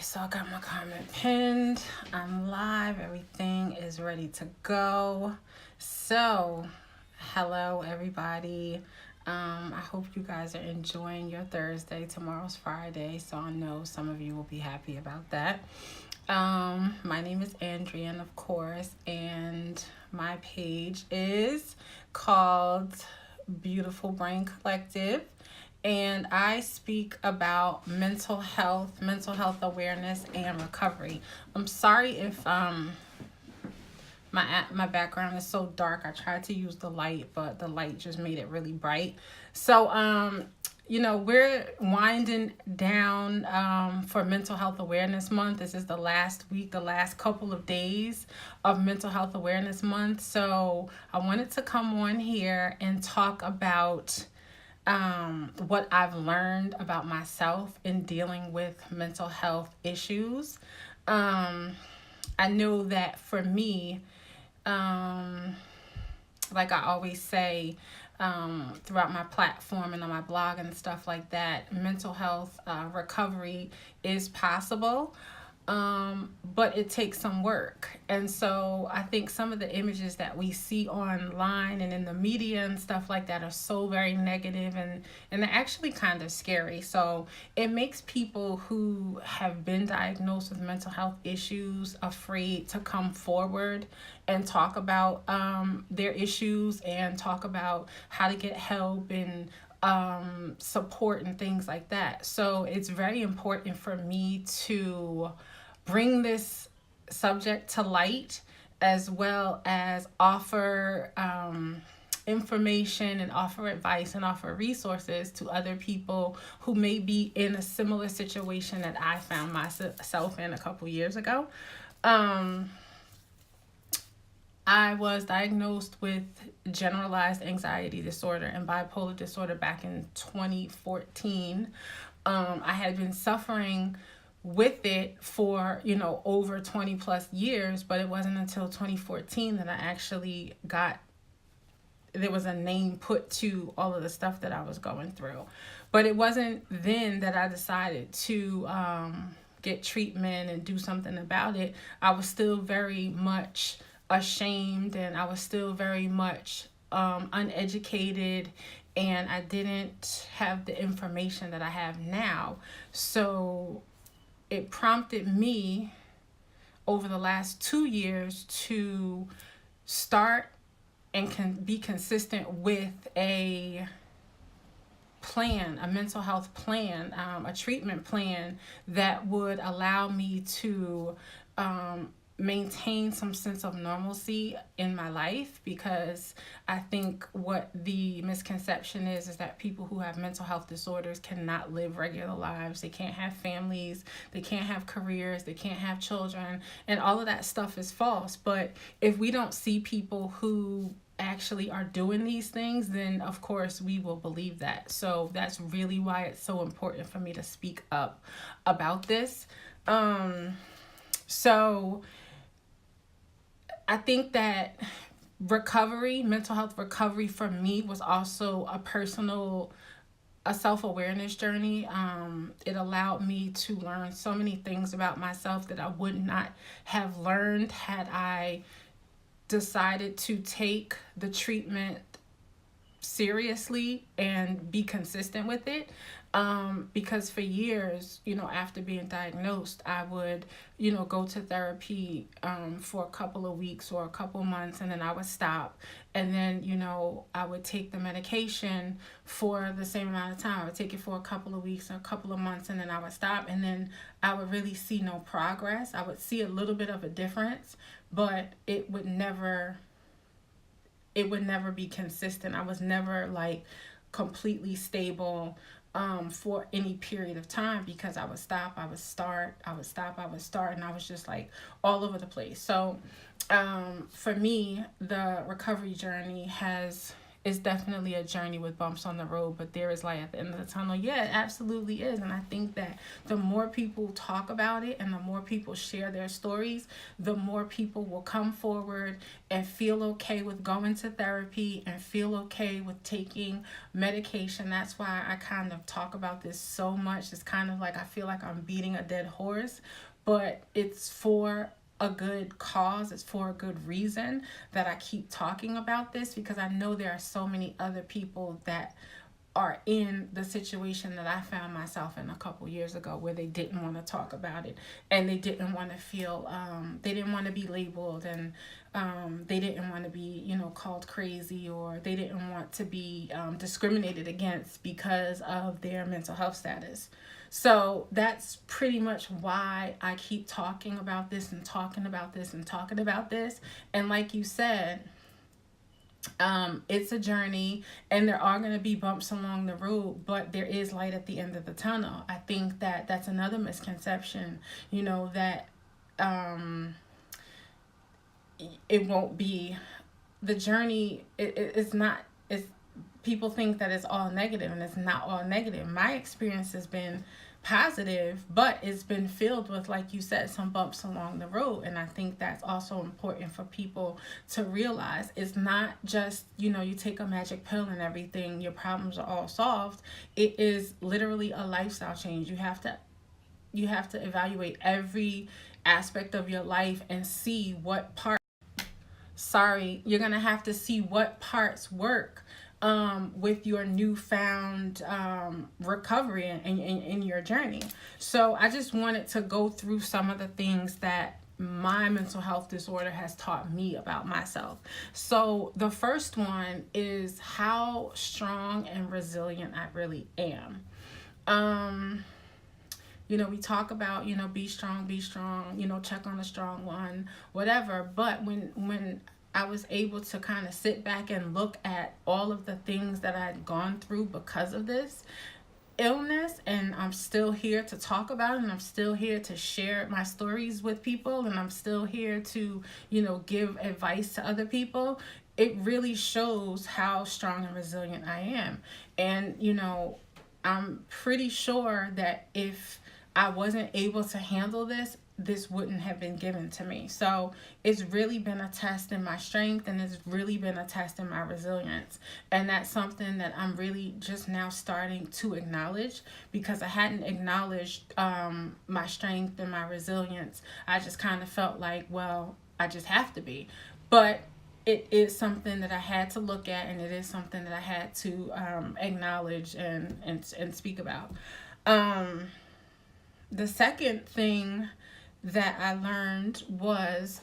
So I got my comment pinned. I'm live. Everything is ready to go. So, hello everybody. I hope you guys are enjoying your Thursday. Tomorrow's Friday, so I know some of you will be happy about that. My name is Andrea, of course, and my page is called Beautiful Brain Collective, and I speak about mental health awareness and recovery. I'm sorry if my background is so dark. I tried to use the light, but the light just made it really bright. So we're winding down for Mental Health Awareness Month. This is the last week, the last couple of days of Mental Health Awareness Month. So I wanted to come on here and talk about what I've learned about myself in dealing with mental health issues. I know that for me, like I always say, throughout my platform and on my blog and stuff like that, mental health recovery is possible. But it takes some work. And so I think some of the images that we see online and in the media and stuff like that are so very negative, and they're actually kind of scary. So it makes people who have been diagnosed with mental health issues afraid to come forward and talk about their issues and talk about how to get help and support and things like that. So it's very important for me to bring this subject to light, as well as offer information and offer advice and offer resources to other people who may be in a similar situation that I found myself in a couple years ago. I was diagnosed with generalized anxiety disorder and bipolar disorder back in 2014. I had been suffering with it for, over 20 plus years, but it wasn't until 2014 that I actually there was a name put to all of the stuff that I was going through. But it wasn't then that I decided to get treatment and do something about it. I was still very much ashamed, and I was still very much uneducated, and I didn't have the information that I have now. So it prompted me over the last 2 years to start and can be consistent with a plan, a mental health plan, a treatment plan that would allow me to maintain some sense of normalcy in my life, because I think what the misconception is that people who have mental health disorders cannot live regular lives. They can't have families, they can't have careers, they can't have children, and all of that stuff is false. But if we don't see people who actually are doing these things, then of course we will believe that. So that's really why it's so important for me to speak up about this. So I think that mental health recovery for me was also a self-awareness journey. It allowed me to learn so many things about myself that I would not have learned had I decided to take the treatment seriously and be consistent with it. Because for years, after being diagnosed, I would, go to therapy for a couple of weeks or a couple months, and then I would stop. And then, I would take the medication for the same amount of time. I would take it for a couple of weeks or a couple of months, and then I would stop. And then I would really see no progress. I would see a little bit of a difference, but it would never be consistent. I was never like completely stable for any period of time, because I would stop, I would start, I would stop, I would start, and I was just like all over the place. So for me, the recovery journey has it's definitely a journey with bumps on the road, but there is light at the end of the tunnel. Yeah, it absolutely is. And I think that the more people talk about it and the more people share their stories, the more people will come forward and feel okay with going to therapy and feel okay with taking medication. That's why I kind of talk about this so much. It's kind of like I feel like I'm beating a dead horse, but it's for a good cause, it's for a good reason that I keep talking about this, because I know there are so many other people that are in the situation that I found myself in a couple years ago, where they didn't want to talk about it, and they didn't want to feel they didn't want to be labeled, and they didn't want to be, you know, called crazy, or they didn't want to be discriminated against because of their mental health status. So that's pretty much why I keep talking about this and talking about this and talking about this. And like you said, it's a journey, and there are going to be bumps along the road, but there is light at the end of the tunnel. I think that that's another misconception, you know, that it won't be the journey. It's not, it's, people think that it's all negative, and it's not all negative. My experience has been positive, but it's been filled with, like you said, some bumps along the road. And I think that's also important for people to realize. It's not just, you know, you take a magic pill and everything, your problems are all solved. It is literally a lifestyle change. You have to evaluate every aspect of your life and see what part, you're gonna have to see what parts work with your newfound recovery in your journey. So I just wanted to go through some of the things that my mental health disorder has taught me about myself. So the first one is how strong and resilient I really am. You know, we talk about, you know, be strong, you know, check on a strong one, whatever. But when I was able to kind of sit back and look at all of the things that I had gone through because of this illness, and I'm still here to talk about it, and I'm still here to share my stories with people, and I'm still here to, you know, give advice to other people, it really shows how strong and resilient I am. And, you know, I'm pretty sure that if I wasn't able to handle this, this wouldn't have been given to me. So it's really been a test in my strength, and it's really been a test in my resilience. And that's something that I'm really just now starting to acknowledge, because I hadn't acknowledged my strength and my resilience. I just kind of felt like, well, I just have to be. But it is something that I had to look at, and it is something that I had to acknowledge and speak about. The second thing that I learned was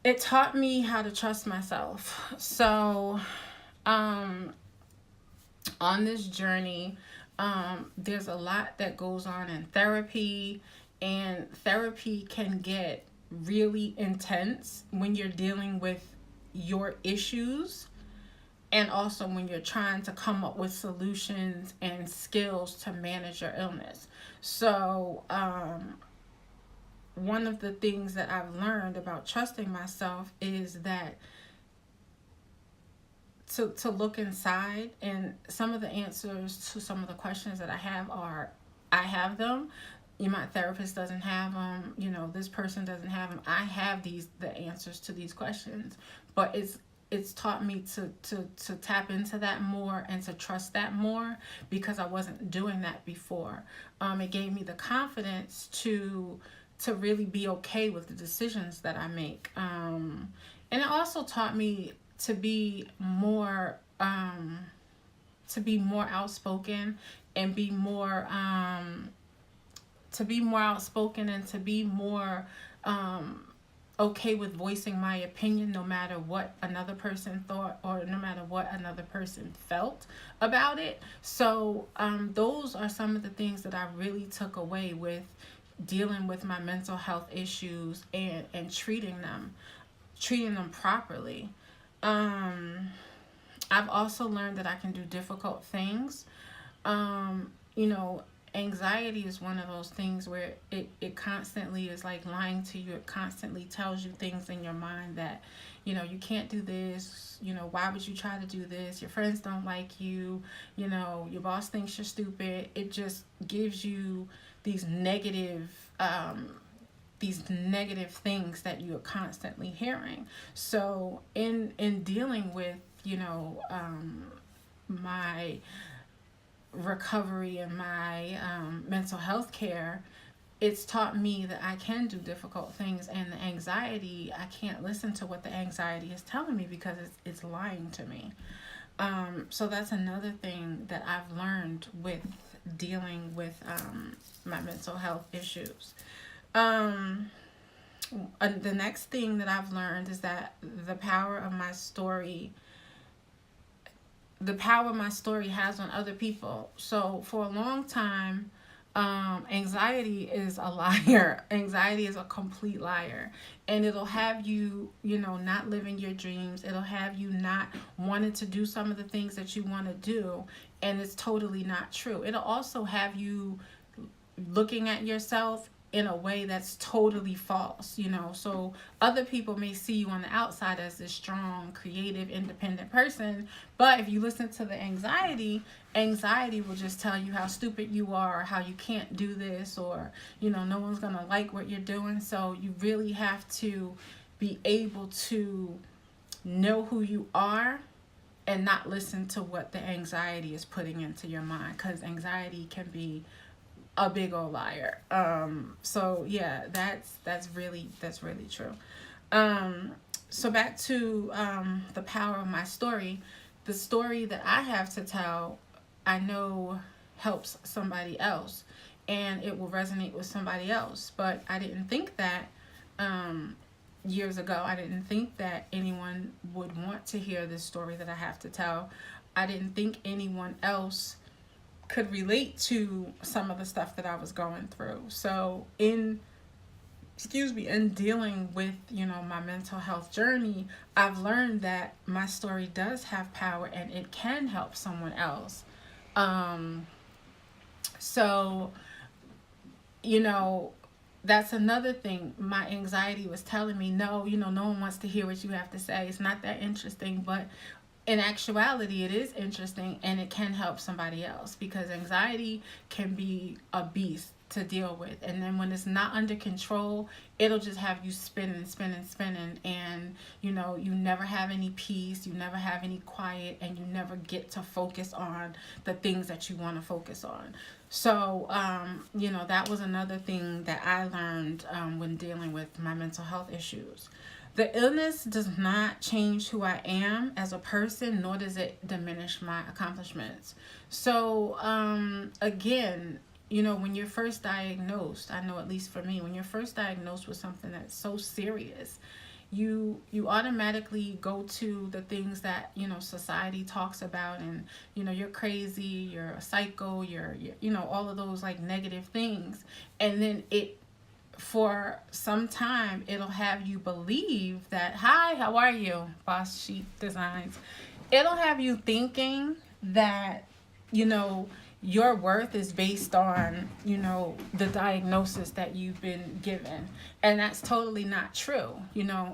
it taught me how to trust myself. So on this journey, there's a lot that goes on in therapy, and therapy can get really intense when you're dealing with your issues, and also when you're trying to come up with solutions and skills to manage your illness. So one of the things that I've learned about trusting myself is that to look inside, and some of the answers to some of the questions that I have are, I have them. My therapist doesn't have them. You know, this person doesn't have them. I have the answers to these questions, but it's taught me to tap into that more and to trust that more, because I wasn't doing that before. It gave me the confidence to really be okay with the decisions that I make. And it also taught me to be more outspoken, and be more and to be more okay with voicing my opinion, no matter what another person thought, or no matter what another person felt about it. So those are some of the things that I really took away with dealing with my mental health issues, and treating them properly. I've also learned that I can do difficult things. You know, anxiety is one of those things where it constantly is like lying to you. It constantly tells you things in your mind that, you can't do this. Why would you try to do this? Your friends don't like you. Your boss thinks you're stupid. It just gives you these negative things that you're constantly hearing. So in dealing with my recovery and my mental health care, it's taught me that I can do difficult things, and the anxiety, I can't listen to what the anxiety is telling me because it's lying to me. So that's another thing that I've learned with dealing with my mental health issues. The next thing that I've learned is that the power my story has on other people. So for a long time, anxiety is a liar. Anxiety is a complete liar. And it'll have you, not living your dreams. It'll have you not wanting to do some of the things that you want to do. And it's totally not true. It'll also have you looking at yourself in a way that's totally false. So other people may see you on the outside as this strong, creative, independent person, but if you listen to the anxiety will just tell you how stupid you are, or how you can't do this, or no one's gonna like what you're doing. So you really have to be able to know who you are and not listen to what the anxiety is putting into your mind, because anxiety can be a big old liar. So yeah, that's really true. So back to the power of my story. The story that I have to tell, I know helps somebody else, and it will resonate with somebody else. But I didn't think that years ago. I didn't think that anyone would want to hear this story that I have to tell. I didn't think anyone else could relate to some of the stuff that I was going through. So in dealing with, my mental health journey, I've learned that my story does have power and it can help someone else. So, that's another thing. My anxiety was telling me, no, no one wants to hear what you have to say. It's not that interesting. But in actuality, it is interesting, and it can help somebody else, because anxiety can be a beast to deal with. And then when it's not under control, it'll just have you spinning, and you never have any peace, you never have any quiet, and you never get to focus on the things that you want to focus on. So that was another thing that I learned when dealing with my mental health issues. The illness does not change who I am as a person, nor does it diminish my accomplishments. So, again, when you're first diagnosed, I know at least for me, when you're first diagnosed with something that's so serious, you automatically go to the things that, society talks about, and, you're crazy, you're a psycho, you're all of those like negative things. And then for some time, it'll have you believe that, hi, how are you, Boss Sheep Designs? It'll have you thinking that, your worth is based on, the diagnosis that you've been given. And that's totally not true.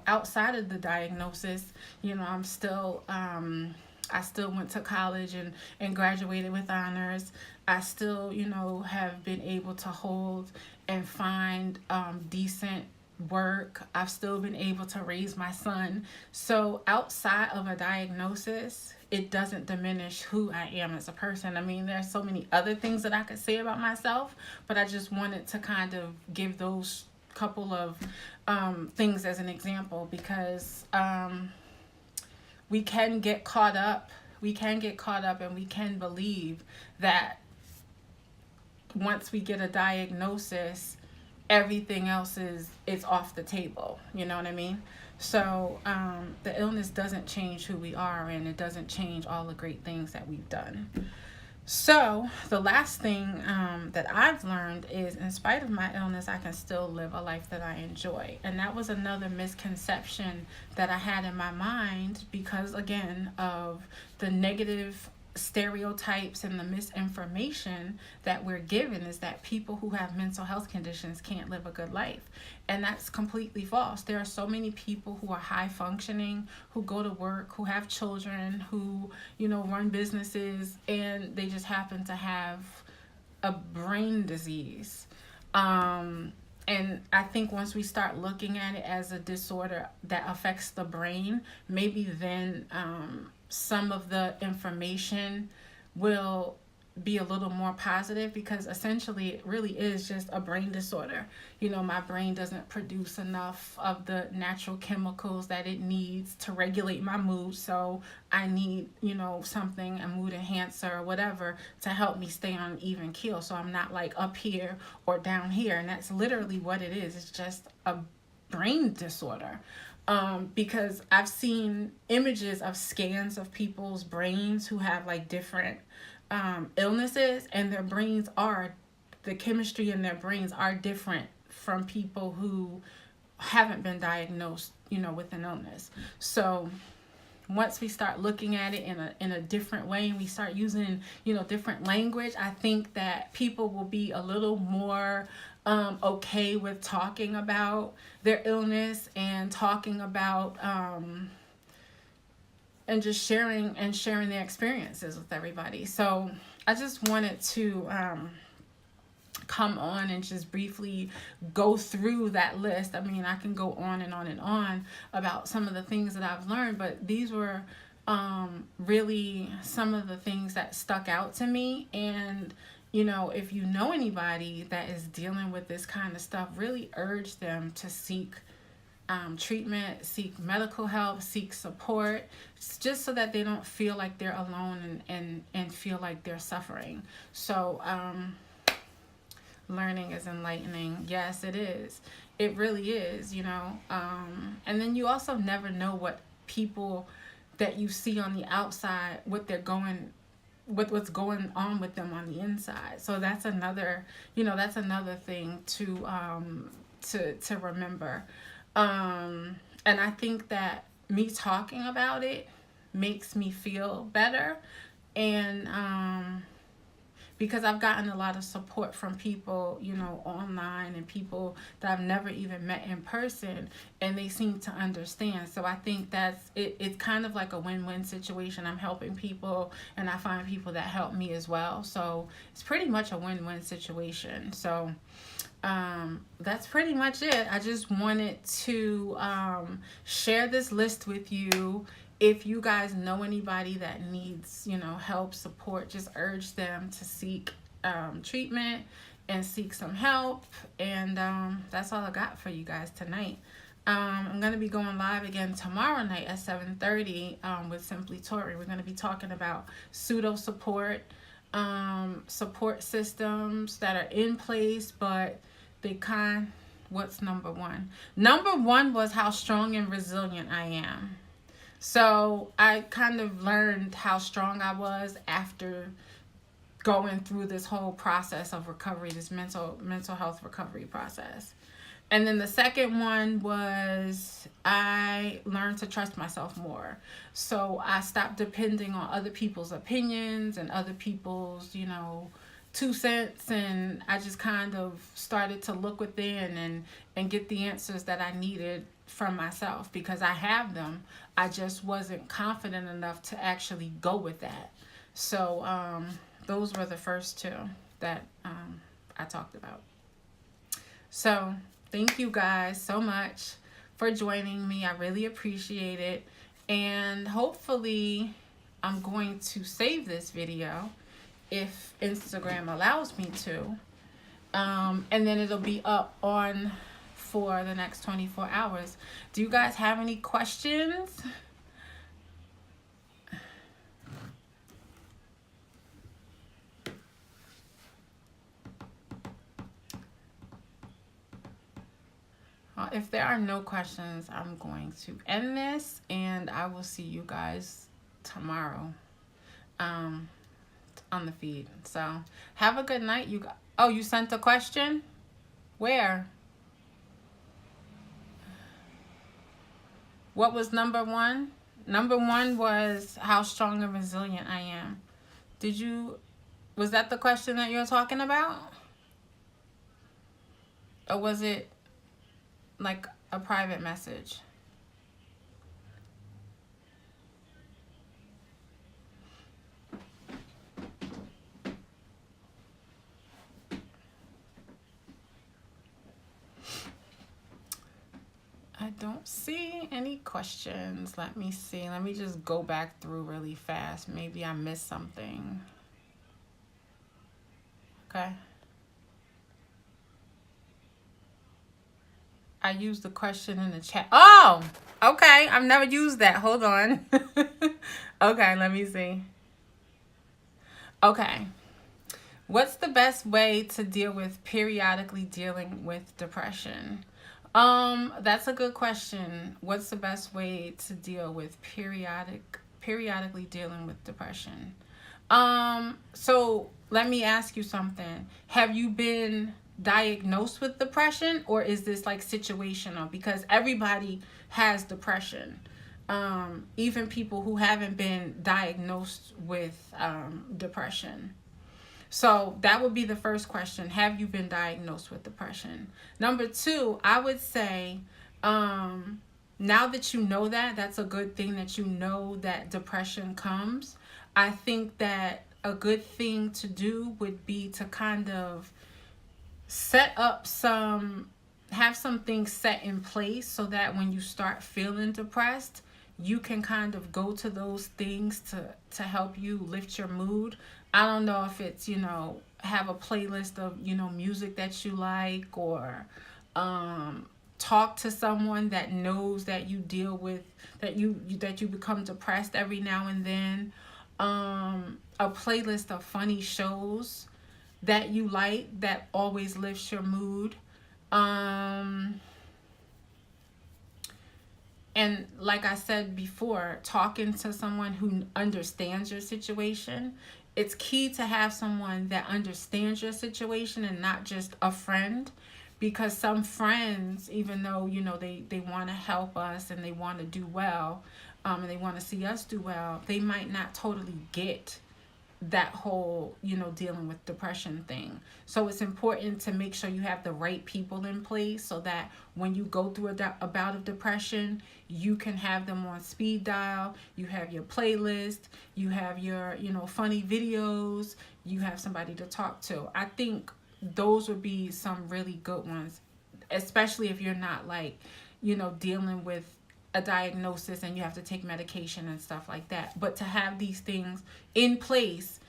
Outside of the diagnosis, I'm still, I still went to college and graduated with honors. I still, have been able to hold and find decent work. I've still been able to raise my son. So outside of a diagnosis, it doesn't diminish who I am as a person. I mean, there's so many other things that I could say about myself, but I just wanted to kind of give those couple of things as an example, because we can get caught up. We can get caught up, and we can believe that once we get a diagnosis, everything else is off the table. You know what I mean? So the illness doesn't change who we are, and it doesn't change all the great things that we've done. So the last thing that I've learned is, in spite of my illness, I can still live a life that I enjoy. And that was another misconception that I had in my mind because, again, of the negative stereotypes and the misinformation that we're given is that people who have mental health conditions can't live a good life. And that's completely false. There are so many people who are high functioning, who go to work, who have children, who, run businesses, and they just happen to have a brain disease. And I think once we start looking at it as a disorder that affects the brain, maybe then some of the information will be a little more positive, because essentially it really is just a brain disorder. My brain doesn't produce enough of the natural chemicals that it needs to regulate my mood, so I need, something, a mood enhancer or whatever, to help me stay on an even keel, so I'm not like up here or down here. And that's literally what it is. It's just a brain disorder. Because I've seen images of scans of people's brains who have like different illnesses, and the chemistry in their brains are different from people who haven't been diagnosed, with an illness. So once we start looking at it in a different way, and we start using, different language, I think that people will be a little more okay with talking about their illness and talking about and just sharing their experiences with everybody. So I just wanted to come on and just briefly go through that list. I mean, I can go on and on and on about some of the things that I've learned, but these were really some of the things that stuck out to me. And if you know anybody that is dealing with this kind of stuff, really urge them to seek treatment, seek medical help, seek support, just so that they don't feel like they're alone and feel like they're suffering. So learning is enlightening. Yes, it is. It really is, and then you also never know what people that you see on the outside, what's going on with them on the inside. So that's another thing to remember. And I think that me talking about it makes me feel better. And because I've gotten a lot of support from people, online, and people that I've never even met in person, and they seem to understand. So I think that's it. It's kind of like a win-win situation. I'm helping people, and I find people that help me as well. So it's pretty much a win-win situation. So that's pretty much it. I just wanted to share this list with you. If you guys know anybody that needs, help, support, just urge them to seek treatment and seek some help. And that's all I got for you guys tonight. I'm going to be going live again tomorrow night at 7:30 with Simply Tori. We're going to be talking about pseudo support systems that are in place, but what's number one? Number one was how strong and resilient I am. So I kind of learned how strong I was after going through this whole process of recovery, this mental health recovery process. And then the second one was I learned to trust myself more. So I stopped depending on other people's opinions and other people's, 2 cents, and I just kind of started to look within and get the answers that I needed from myself, because I have them. I just wasn't confident enough to actually go with that. So those were the first two that I talked about. So thank you guys so much for joining me. I really appreciate it. And hopefully I'm going to save this video if Instagram allows me to. And then it'll be up on for the next 24 hours. Do you guys have any questions? Well, if there are no questions, I'm going to end this, and I will see you guys tomorrow on the feed. So have a good night. Oh, you sent a question? Where? What was number one? Number one was how strong and resilient I am. Was that the question that you're talking about? Or was it like a private message? I don't see any questions. Let me see. Let me just go back through really fast. Maybe I missed something. Okay. I used the question in the chat. Oh, okay. I've never used that. Hold on. Okay, let me see. Okay. What's the best way to deal with periodically dealing with depression? That's a good question. What's the best way to deal with periodically dealing with depression? So let me ask you something. Have you been diagnosed with depression, or is this like situational? Because everybody has depression. Even people who haven't been diagnosed with depression. So that would be the first question. Have you been diagnosed with depression? Number two, I would say, now that you know that, that's a good thing that you know that depression comes. I think that a good thing to do would be to kind of have some things set in place so that when you start feeling depressed, you can kind of go to those things to help you lift your mood. I don't know if it's, have a playlist of, music that you like, or talk to someone that knows that you deal with, that you become depressed every now and then. A playlist of funny shows that you like that always lifts your mood. And like I said before, talking to someone who understands your situation. It's key to have someone that understands your situation and not just a friend. Because some friends, even though, they want to help us and they want to do well, and they want to see us do well, they might not totally get that whole, dealing with depression thing. So it's important to make sure you have the right people in place so that when you go through a bout of depression, you can have them on speed dial. You have your playlist, you have your, funny videos, you have somebody to talk to. I think those would be some really good ones, especially if you're not like, dealing with a diagnosis and you have to take medication and stuff like that. But to have these things in place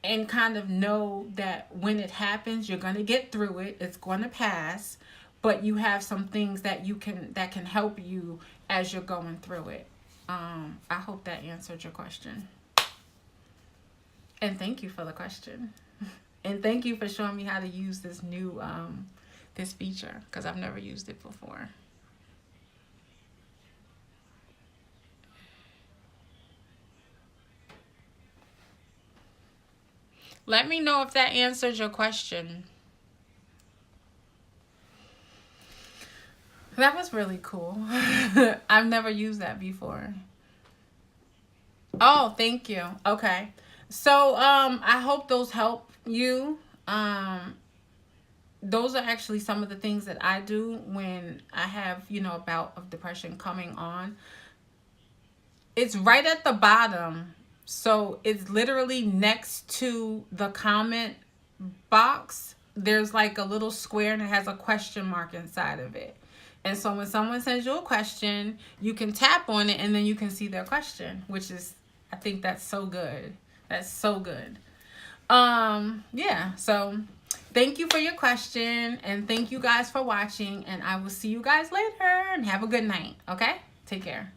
and kind of know that when it happens, you're going to get through it, it's going to pass, but you have some things that can help you as you're going through it. I hope that answered your question. And thank you for the question. And thank you for showing me how to use this new this feature, because I've never used it before. Let me know if that answers your question. That was really cool. I've never used that before. Oh, thank you. Okay. So, I hope those help you. Those are actually some of the things that I do when I have, a bout of depression coming on. It's right at the bottom. So it's literally next to the comment box. There's like a little square and it has a question mark inside of it. And so when someone sends you a question, you can tap on it and then you can see their question, which is, I think that's so good. That's so good. Yeah, so thank you for your question, and thank you guys for watching, and I will see you guys later, and have a good night. Okay? Take care.